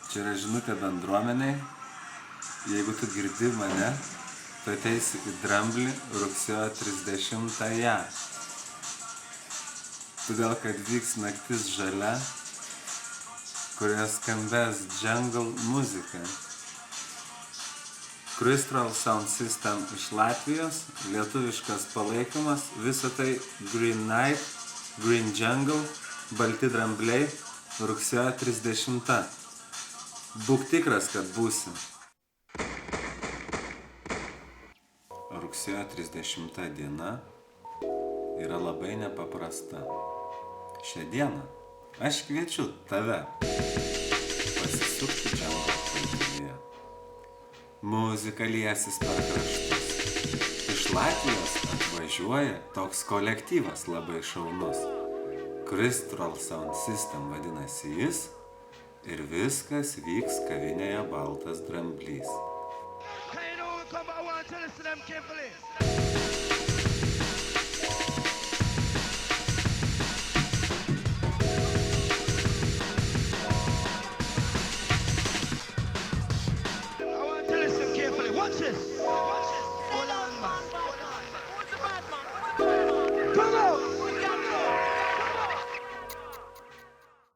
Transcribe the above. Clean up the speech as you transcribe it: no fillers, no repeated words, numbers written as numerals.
Čia yra žinutė bendruomeniai. Jeigu tu girdi mane, tu ateisi į Dramblį rugsėjo 30-ąją. Todėl, kad vyks naktis žalia, kurioje skambės jungle muzika. Crystal Sound System iš Latvijos, lietuviškas palaikymas, visą tai Green Night, Green Jungle, balti drambliai, rugsėjo 30. Būk tikras, kad būsi. Rugsėjo 30 diena yra labai nepaprasta. Šią dieną aš kviečiu tave pasisukti džango vandenyje. Muzika liesis per kraštus. Iš Latvijos atvažiuoja toks kolektyvas labai šaunus. Crystal Sound System vadinasi jis ir viskas vyks kavinėje Baltas dramblys. Hey, you know, come, I want to listen to them carefully.